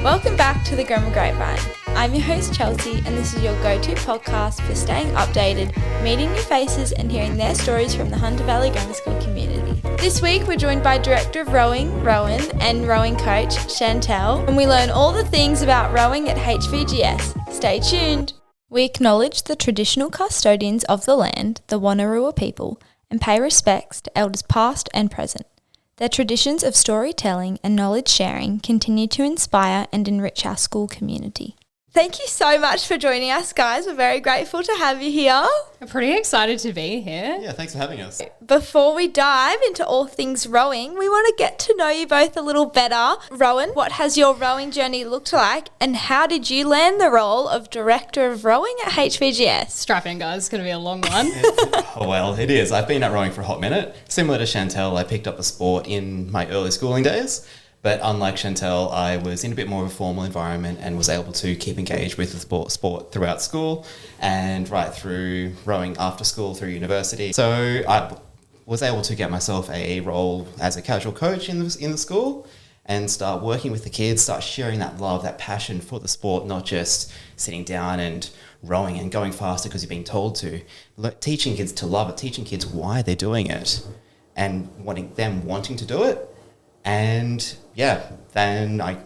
Welcome back to the Grapevine. I'm your host Chelsea, and this is your go-to podcast for staying updated, meeting new faces and hearing their stories from the Hunter Valley Grammar School community. This week we're joined by Director of Rowing, Rowan, and rowing coach Shantelle, and we learn all the things about rowing at HVGS. Stay tuned! We acknowledge the traditional custodians of the land, the Wanneroo people, and pay respects to elders past and present. Their traditions of storytelling and knowledge sharing continue to inspire and enrich our school community. Thank you so much for joining us, guys. We're very grateful to have you here. I'm pretty excited to be here. Yeah, thanks for having us. Before we dive into all things rowing, we want to get to know you both a little better. Rowan, what has your rowing journey looked like, and how did you land the role of Director of Rowing at HVGS? Strap in, guys. It's going to be a long one. It is. I've been at rowing for a hot minute. Similar to Shantelle, I picked up a sport in my early schooling days. But unlike Shantelle, I was in a bit more of a formal environment and was able to keep engaged with the sport throughout school and right through rowing after school through university. So I was able to get myself a role as a casual coach in the school and start working with the kids, start sharing that love, that passion for the sport, not just sitting down and rowing and going faster because you're being told to. Teaching kids to love it, teaching kids why they're doing it and wanting to do it. And yeah, then I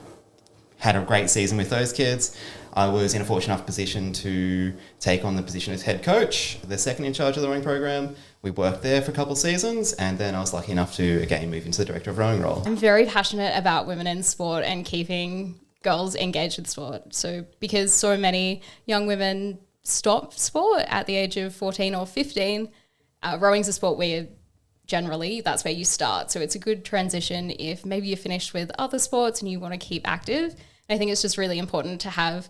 had a great season with those kids. I was in a fortunate enough position to take on the position as head coach, the second in charge of the rowing program. We worked there for a couple of seasons, and then I was lucky enough to again move into the director of rowing role. I'm very passionate about women in sport and keeping girls engaged with sport. So because so many young women stop sport at the age of 14 or 15, rowing's a sport where generally that's where you start. So it's a good transition if maybe you're finished with other sports and you want to keep active. And I think it's just really important to have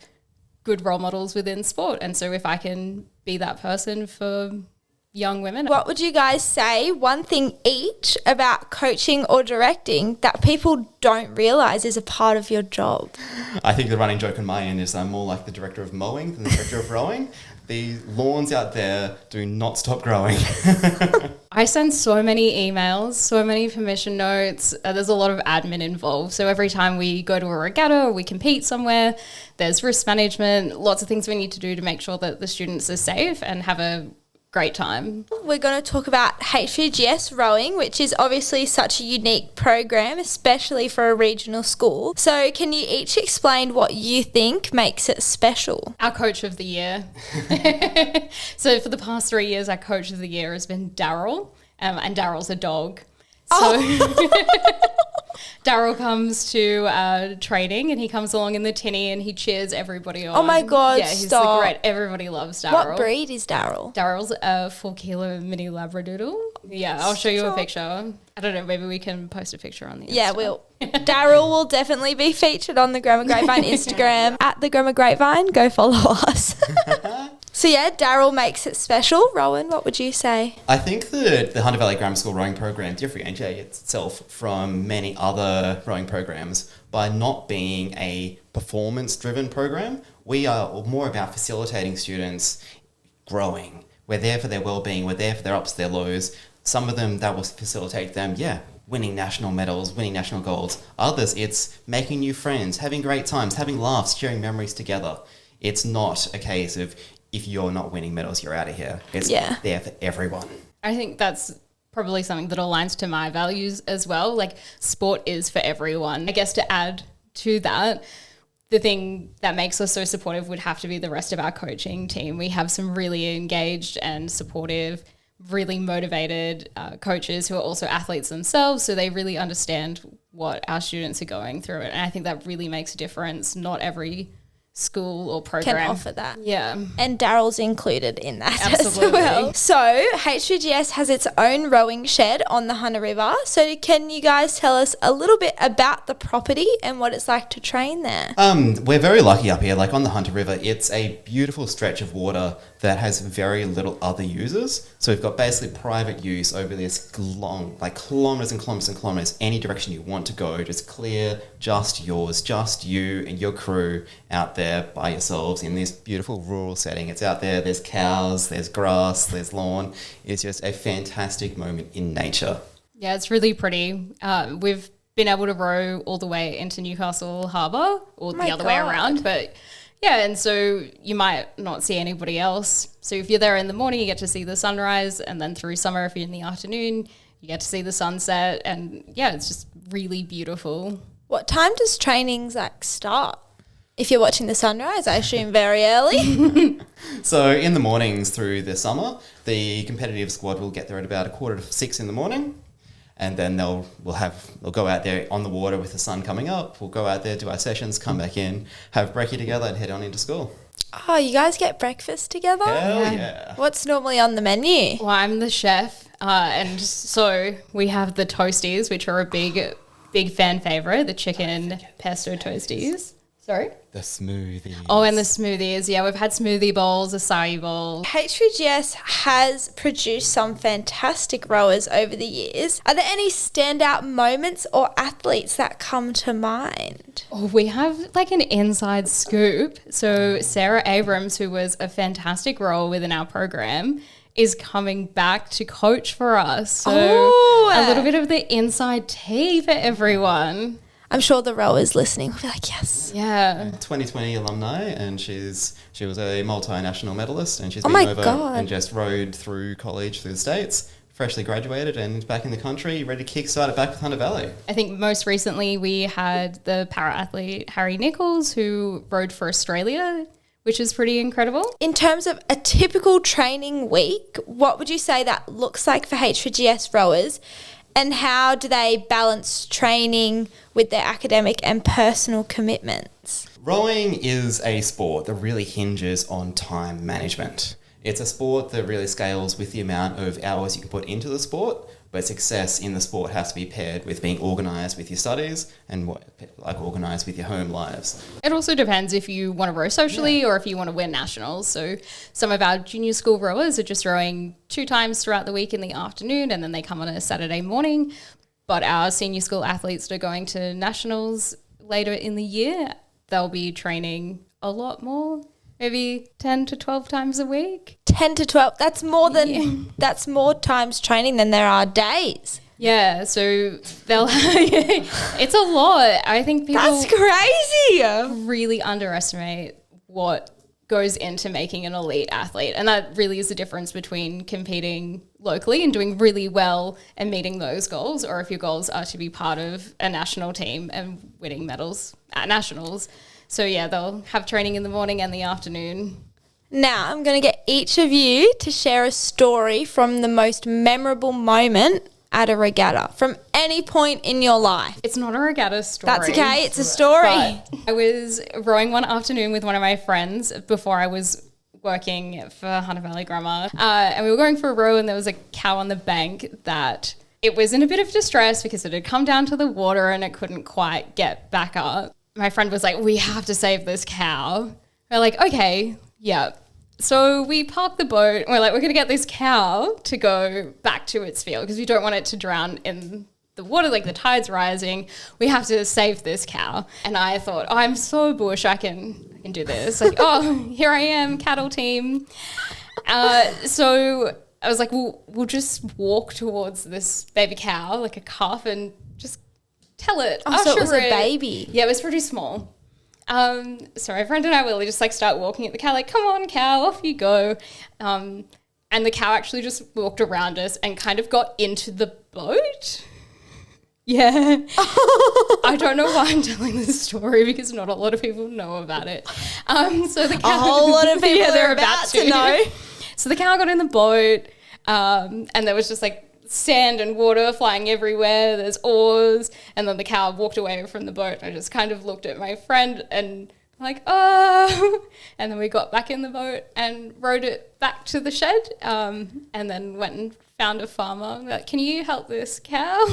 good role models within sport. And so if I can be that person for young women. What would you guys say, one thing each, about coaching or directing that people don't realise is a part of your job? I think the running joke on my end is I'm more like the director of mowing than the director of rowing. The lawns out there do not stop growing. I send so many emails, so many permission notes. There's a lot of admin involved. So every time we go to a regatta or we compete somewhere, there's risk management, lots of things we need to do to make sure that the students are safe and have a great time. We're going to talk about HVGS rowing, which is obviously such a unique program, especially for a regional school. So can you each explain what you think makes it special? Our coach of the year. So for the past 3 years, our coach of the year has been Daryl, and Daryl's a dog. So Daryl comes to training and he comes along in the tinny and he cheers everybody on. Oh my God, yeah, he's stop. great. Everybody loves Daryl. What breed is Daryl? Daryl's a 4-kilo mini Labradoodle. Yeah, I'll show you a picture. I don't know, maybe we can post a picture on the Insta. Yeah, Daryl will definitely be featured on the Grammar Grapevine Instagram at the Grammar Grapevine. Go follow us. So yeah, Daryl makes it special. Rowan, what would you say? I think that the Hunter Valley Grammar School rowing program differentiates itself from many other rowing programs by not being a performance-driven program. We are more about facilitating students growing. We're there for their well-being. We're there for their ups, their lows. Some of them, that will facilitate them, winning national medals, winning national golds. Others, it's making new friends, having great times, having laughs, sharing memories together. It's not a case of, if you're not winning medals, you're out of here. It's there for everyone. I think that's probably something that aligns to my values as well. Like, sport is for everyone. I guess to add to that, the thing that makes us so supportive would have to be the rest of our coaching team. We have some really engaged and supportive, really motivated coaches who are also athletes themselves, so they really understand what our students are going through. And I think that really makes a difference. Not every school or program can offer that. Yeah. And Daryl's included in that Absolutely. as well. So HVGS has its own rowing shed on the Hunter River. So can you guys tell us a little bit about the property and what it's like to train there? We're very lucky up here. Like on the Hunter River, it's a beautiful stretch of water that has very little other users. So we've got basically private use over this long, like kilometres and kilometres and kilometres, any direction you want to go, just clear, just yours, just you and your crew out there by yourselves in this beautiful rural setting. It's out there, there's cows, there's grass, there's lawn. It's just a fantastic moment in nature. Yeah, it's really pretty. We've been able to row all the way into Newcastle Harbour, or my the other way God. around. But yeah, and so you might not see anybody else. So if you're there in the morning, you get to see the sunrise, and then through summer, if you're in the afternoon, you get to see the sunset. And yeah, it's just really beautiful. What time does trainings start? If you're watching the sunrise, I assume very early. So in the mornings through the summer, the competitive squad will get there at about 5:45 in the morning, and then they'll go out there on the water with the sun coming up. We'll go out there, do our sessions, come back in, have brekkie together, and head on into school. Oh, you guys get breakfast together? Hell yeah. What's normally on the menu? Well, I'm the chef, and so we have the toasties, which are a big fan favourite, the chicken pesto toasties. Sorry? The smoothies. Oh, and the smoothies. Yeah, we've had smoothie bowls, acai bowl. HVGS has produced some fantastic rowers over the years. Are there any standout moments or athletes that come to mind? Oh, we have like an inside scoop. So Sarah Abrams, who was a fantastic rower within our program, is coming back to coach for us. So a little bit of the inside tea for everyone. I'm sure the rowers listening will be like, yes. Yeah. 2020 alumni, and she was a multinational medalist, and she's Oh been my over God. and just rowed through college through the States, freshly graduated and back in the country, ready to kickstart it back with Hunter Valley. I think most recently we had the para-athlete Harry Nichols, who rowed for Australia, which is pretty incredible. In terms of a typical training week, what would you say that looks like for HVGS rowers? And how do they balance training with their academic and personal commitments? Rowing is a sport that really hinges on time management. It's a sport that really scales with the amount of hours you can put into the sport, but success in the sport has to be paired with being organised with your studies and organised with your home lives. It also depends if you want to row socially or if you want to win nationals. So some of our junior school rowers are just rowing 2 times throughout the week in the afternoon, and then they come on a Saturday morning. But our senior school athletes that are going to nationals later in the year, they'll be training a lot more, maybe 10 to 12 times a week. 10 to 12, that's more times training than there are days. Yeah, so they'll it's a lot. I think people That's crazy. really underestimate what goes into making an elite athlete, and that really is the difference between competing locally and doing really well and meeting those goals, or if your goals are to be part of a national team and winning medals at nationals. So yeah, they'll have training in the morning and the afternoon. Now I'm going to get each of you to share a story from the most memorable moment at a regatta from any point in your life. It's not a regatta story. That's okay, it's a story. But I was rowing one afternoon with one of my friends before I was working for Hunter Valley Grammar, and we were going for a row, and there was a cow on the bank that it was in a bit of distress because it had come down to the water and it couldn't quite get back up. My friend was like, we have to save this cow. We're like, okay, yeah. So we park the boat and we're like, we're going to get this cow to go back to its field because we don't want it to drown in the water, like the tide's rising. We have to save this cow. And I thought, oh, I'm so bush, I can do this. Like, oh, here I am, cattle team. So I was like, we'll just walk towards this baby cow, like a calf, and just tell it. Oh, so it was usher a baby. Yeah, it was pretty small. So my friend and I will just like start walking at the cow, like, come on, cow, off you go. And the cow actually just walked around us and kind of got into the boat. Yeah. I don't know why I'm telling this story because not a lot of people know about it. So the cow, A whole lot of people they're are about to know. So the cow got in the boat, and there was just like sand and water flying everywhere. There's oars, and then the cow walked away from the boat. I just kind of looked at my friend and like, oh, and then we got back in the boat and rowed it back to the shed, and then went and found a farmer. Like, can you help this cow?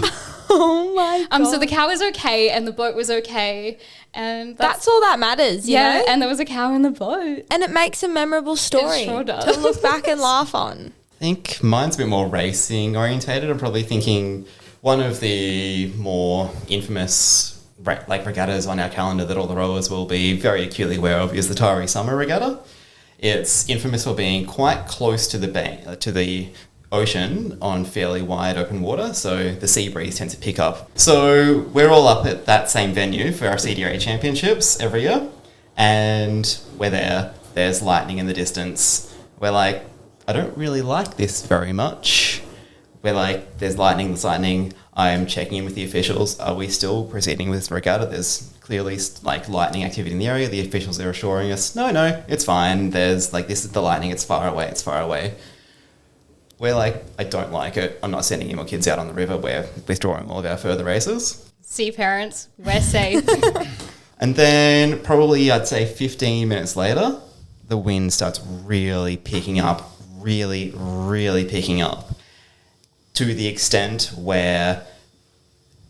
Oh my God. So the cow was okay and the boat was okay, and That's all that matters, you know? and there was a cow in the boat. And it makes a memorable story sure does. to look back and laugh on. I think mine's a bit more racing orientated. I'm probably thinking one of the more infamous regattas on our calendar that all the rowers will be very acutely aware of is the Tyree Summer Regatta. It's infamous for being quite close to the bank, to the ocean on fairly wide open water, so the sea breeze tends to pick up. So we're all up at that same venue for our CDA championships every year, and we're there. There's lightning in the distance. We're like, I don't really like this very much. We're like, there's lightning. I'm checking in with the officials. Are we still proceeding with this regatta? There's clearly like lightning activity in the area. The officials are assuring us, no, it's fine. There's like, this is the lightning. It's far away. We're like, I don't like it. I'm not sending any more kids out on the river. We're withdrawing all of our further races. See, parents, we're safe. And then probably I'd say 15 minutes later, the wind starts really picking up, really picking up, to the extent where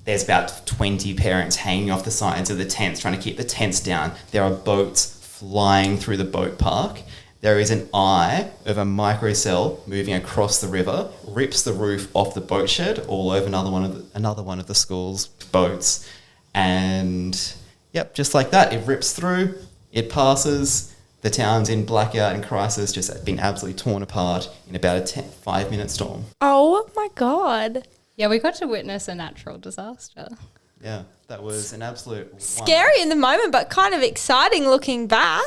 there's about 20 parents hanging off the sides of the tents trying to keep the tents down. There are boats flying through the boat park. There is an eye of a microcell moving across the river, rips the roof off the boat shed all over another one of the school's boats. And yep, just like that, it rips through, it passes. The town's in blackout and crisis, just been absolutely torn apart in about a 5-minute storm. Oh my God. Yeah, we got to witness a natural disaster. Yeah, that was an absolute Scary in the moment, but kind of exciting looking back.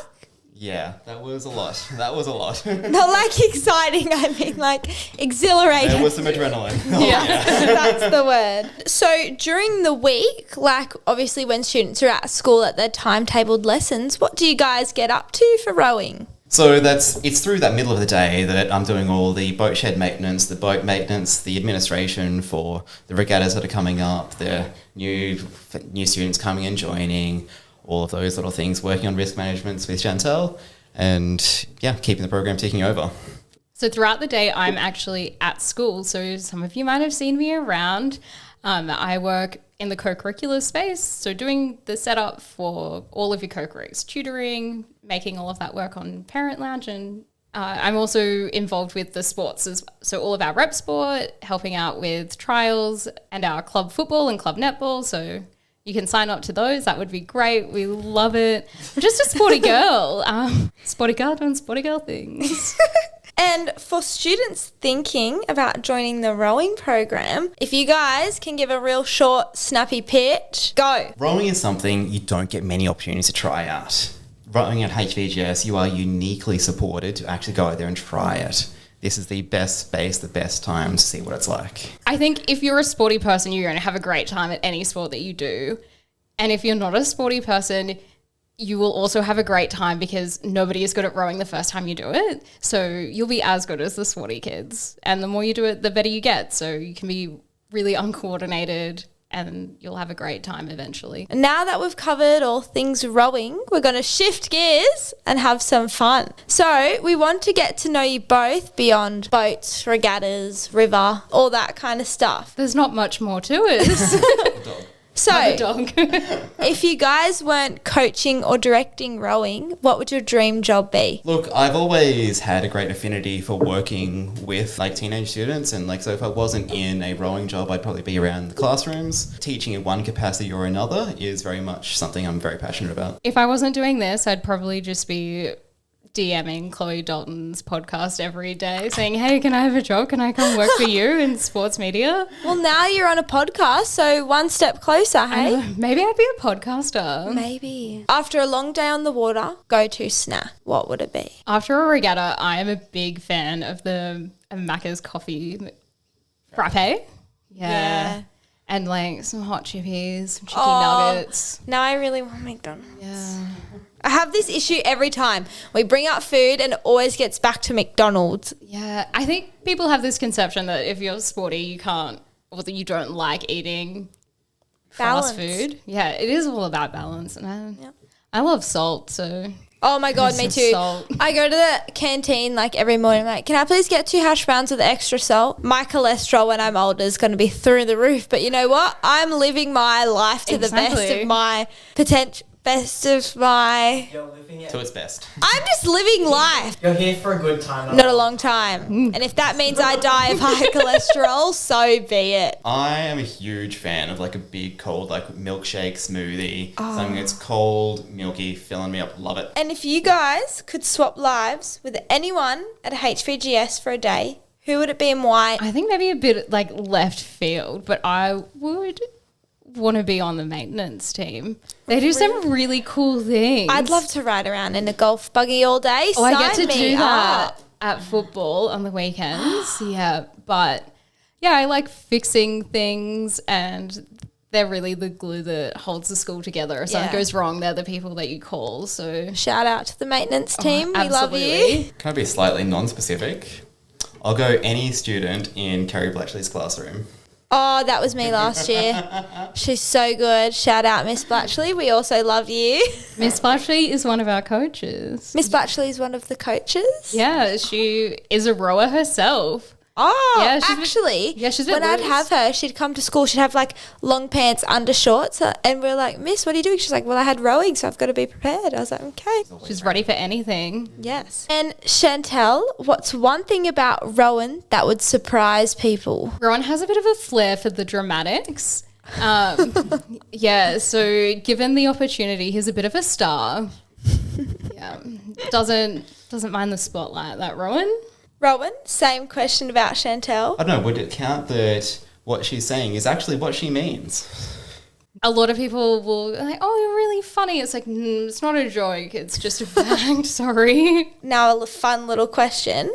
Yeah, that was a lot. Not like exciting, I mean like exhilarating. There was some adrenaline. Yeah. That's the word. So during the week, like obviously when students are at school at their timetabled lessons, what do you guys get up to for rowing? So it's through that middle of the day that I'm doing all the boat shed maintenance, the boat maintenance, the administration for the regattas that are coming up, the new students coming and joining, all of those little things, working on risk management with Shantelle, and yeah, keeping the program ticking over. So throughout the day, I'm actually at school. So some of you might have seen me around. I work in the co-curricular space, so doing the setup for all of your co-currics, tutoring, making all of that work on Parent Lounge, and I'm also involved with the sports, so all of our rep sport, helping out with trials and our club football and club netball, so you can sign up to those. That would be great. We love it. I'm just a sporty girl. Sporty girl doing sporty girl things. And for students thinking about joining the rowing program, if you guys can give a real short, snappy pitch, go. Rowing is something you don't get many opportunities to try out. Rowing at HVGS, you are uniquely supported to actually go out there and try it. This is the best space, the best time to see what it's like. I think if you're a sporty person, you're going to have a great time at any sport that you do. And if you're not a sporty person, you will also have a great time because nobody is good at rowing the first time you do it. So you'll be as good as the sporty kids. And the more you do it, the better you get. So you can be really uncoordinated and you'll have a great time eventually. Now that we've covered all things rowing, we're going to shift gears and have some fun. So we want to get to know you both beyond boats, regattas, river, all that kind of stuff. There's not much more to it. So Have a dog. if you guys weren't coaching or directing rowing, what would your dream job be? Look, I've always had a great affinity for working with like teenage students, and like so if I wasn't in a rowing job, I'd probably be around the classrooms. Teaching in one capacity or another is very much something I'm very passionate about. If I wasn't doing this, I'd probably just be DMing Chloe Dalton's podcast every day saying, hey, can I have a job? Can I come work for you in sports media? Well, now you're on a podcast, so one step closer, hey? Maybe I'd be a podcaster. Maybe. After a long day on the water, go-to snack, what would it be? After a regatta, I am a big fan of the Macca's coffee frappe. Yeah. And like some hot chippies, some chicken nuggets. Now I really want McDonald's. Yeah. I have this issue every time. We bring up food and it always gets back to McDonald's. Yeah. I think people have this conception that if you're sporty, you can't, or that you don't like eating fast food. Yeah, it is all about balance. And I love salt, so... Oh my God, me too. Salt. I go to the canteen like every morning, like, can I please get 2 hash browns with extra salt? My cholesterol when I'm older is going to be through the roof. But you know what? I'm living my life to the best of my potential. You're living it to its best. I'm just living life. You're here for a good time. Not a long time. And if that means I die of high cholesterol, so be it. I am a huge fan of like a big cold like milkshake smoothie. Something that's cold, milky, filling me up. Love it. And if you guys could swap lives with anyone at HVGS for a day, Who would it be and why? I think maybe a bit like left field, but I would want to be on the maintenance team. They do some really cool things. I'd love to ride around in a golf buggy all day. Oh, I get to Sign me do that up. at football on the weekends. Yeah, but yeah, I like fixing things, and they're really the glue that holds the school together. If something goes wrong, they're the people that you call. So Shout out to the maintenance team. We love absolutely. you. Can I be slightly non-specific? I'll go any student in Kerry Bletchley's classroom. Oh, that was me last year. She's so good. Shout out Miss Blatchley. We also love you. Miss Blatchley is one of our coaches. Miss Blatchley is one of the coaches. Yeah, she is a rower herself. Oh, Yeah, she's actually, she's a when bit I'd loose. have her, she'd come to school, she'd have like long pants, undershorts, and we're like, Miss, what are you doing? She's like, well, I had rowing, so I've got to be prepared. I was like, okay. She's ready for anything. Yes. And Shantelle, what's one thing about Rowan that would surprise people? Rowan has a bit of a flair for the dramatics. Yeah, so given the opportunity, he's a bit of a star. Yeah, doesn't mind the spotlight. That Rowan. Rowan, same question about Shantelle. I don't know, would it count that what she's saying is actually what she means? A lot of people will be like, oh, you're really funny. It's like, it's not a joke. It's just a fact. Sorry. Now a fun little question.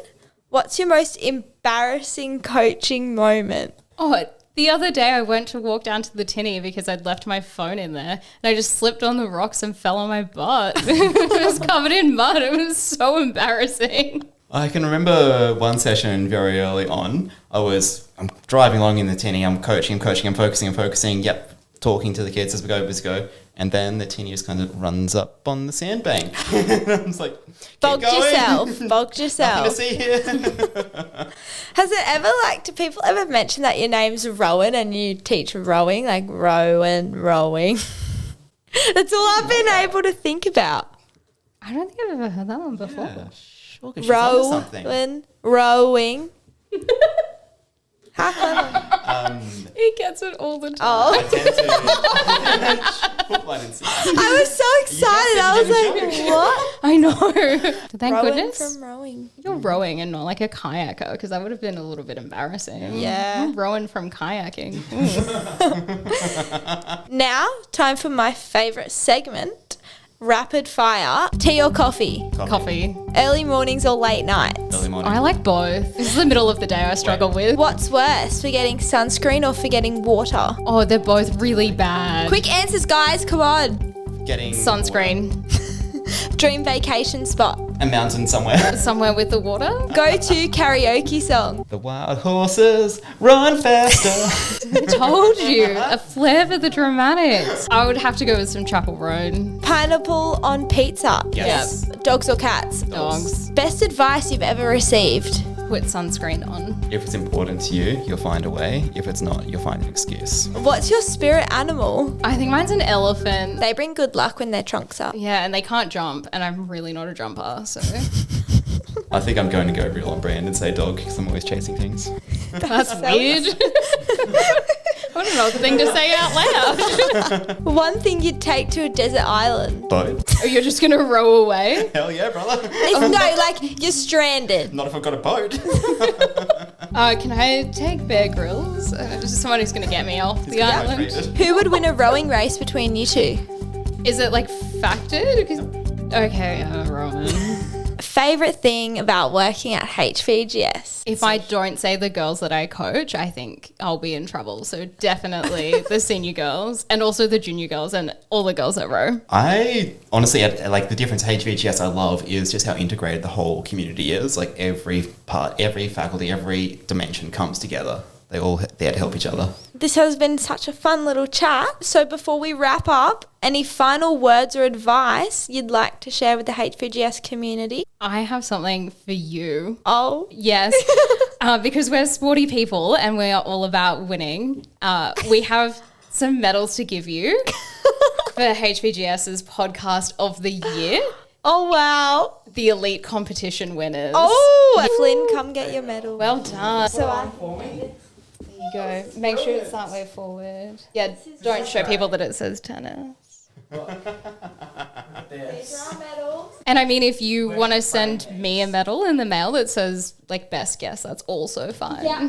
What's your most embarrassing coaching moment? Oh, the other day I went to walk down to the tinny because I'd left my phone in there, and I just slipped on the rocks and fell on my butt. It was covered in mud. It was so embarrassing. I can remember one session very early on. I'm driving along in the tinny, I'm coaching, I'm focusing, yep, talking to the kids as we go. And then the tinny just kind of runs up on the sandbank. I was like, Bogged yourself. Nothing to see here. Has it ever, do people ever mention that your name's Rowan and you teach rowing? Like Rowan, rowing. That's all I've been able to think about. I don't think I've ever heard that one before. Yeah, sure, 'cause she's onto something. Rowan, rowing. How clever. He gets it all the time. Oh, I tend to put one in six. I was so excited. I was like, what? I know. Thank Rowan goodness from rowing. you're rowing and not like a kayaker, because that would have been a little bit embarrassing. Yeah. I'm rowing from kayaking. Now, time for my favourite segment, rapid fire. Tea or coffee? Coffee. Early mornings or late nights? Early morning. I like both. This is the middle of the day I struggle with. What's worse, forgetting sunscreen or forgetting water? Oh, they're both really bad. Quick answers, guys. Come on. Getting Sunscreen. Dream vacation spot. a mountain somewhere. Somewhere with the water. Go to karaoke song. The wild horses run faster. I told you. A flair for the dramatics. I would have to go with some Chapel Road. Pineapple on pizza. Yes. Dogs or cats? Dogs. Best advice you've ever received? Put sunscreen on. If it's important to you, you'll find a way. If it's not, you'll find an excuse. What's your spirit animal? I think mine's an elephant. They bring good luck when their trunks up. Yeah, and they can't jump, and I'm really not a jumper, so I think I'm going to go real on brand and say dog because I'm always chasing things. that's weird. What an odd thing to say out loud. One thing you'd take to a desert island. Boat. Oh, you're just gonna row away? Hell yeah, brother. No, like you're stranded. Not if I've got a boat. Can I take Bear Grylls? Just someone who's gonna get me off the island. Who would win a rowing race between you two? Is it like factored? Okay, Rowan. Favourite thing about working at HVGS? If I don't say the girls that I coach, I think I'll be in trouble. So definitely the senior girls and also the junior girls and all the girls that row. I honestly, like the difference HVGS I love is just how integrated the whole community is. Like every part, every faculty, every dimension comes together. They all there to help each other. This has been such a fun little chat. So before we wrap up, any final words or advice you'd like to share with the HVGS community? I have something for you. Oh, Yes, because we're sporty people and we are all about winning. We have some medals to give you for HVGS's podcast of the year. oh wow. The elite competition winners. Oh, Flynn, come get your medal. Well done. So There you go. Make sure it's that way forward. Yeah, don't show people that it says tennis. these are our medals. And I mean, if you want to send me a medal in the mail that says like best guess, that's also fine. Yeah.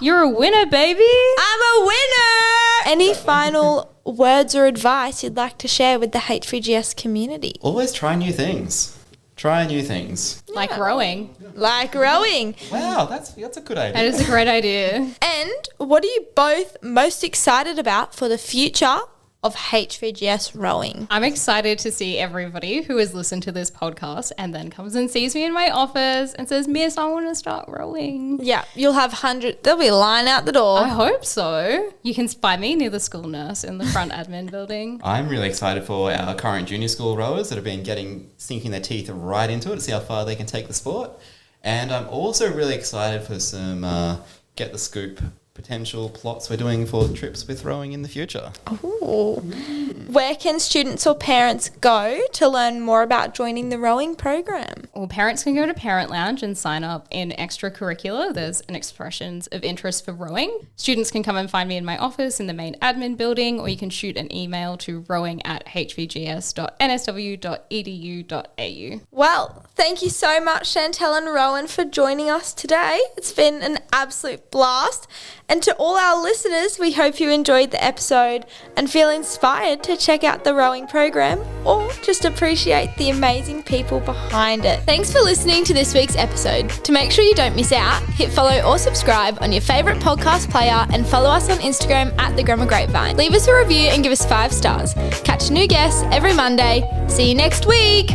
You're a winner, baby. I'm a winner! Any final words or advice you'd like to share with the HVGS community? Always try new things. Try new things. Like rowing. Like rowing. Wow, that's a good idea. That is a great idea. And what are you both most excited about for the future of HVGS rowing? I'm excited to see everybody who has listened to this podcast and then comes and sees me in my office and says, Miss, I want to start rowing. Yeah, you'll have hundreds. There'll be a line out the door. I hope so. You can find me near the school nurse in the front admin building. I'm really excited for our current junior school rowers that have been sinking their teeth right into it to see how far they can take the sport. And I'm also really excited for some Get the Scoop potential plots we're doing for trips with rowing in the future. Ooh. Where can students or parents go to learn more about joining the rowing program? Well, parents can go to Parent Lounge and sign up in extracurricular. There's an expressions of interest for rowing. Students can come and find me in my office in the main admin building, or you can shoot an email to rowing@hvgs.nsw.edu.au. Well, thank you so much, Shantelle and Rowan, for joining us today. It's been an absolute blast. And to all our listeners, we hope you enjoyed the episode and feel inspired to check out the rowing program or just appreciate the amazing people behind it. Thanks for listening to this week's episode. To make sure you don't miss out, hit follow or subscribe on your favourite podcast player and follow us on Instagram @The Grammar Grapevine. Leave us a review and give us 5 stars. Catch new guests every Monday. See you next week.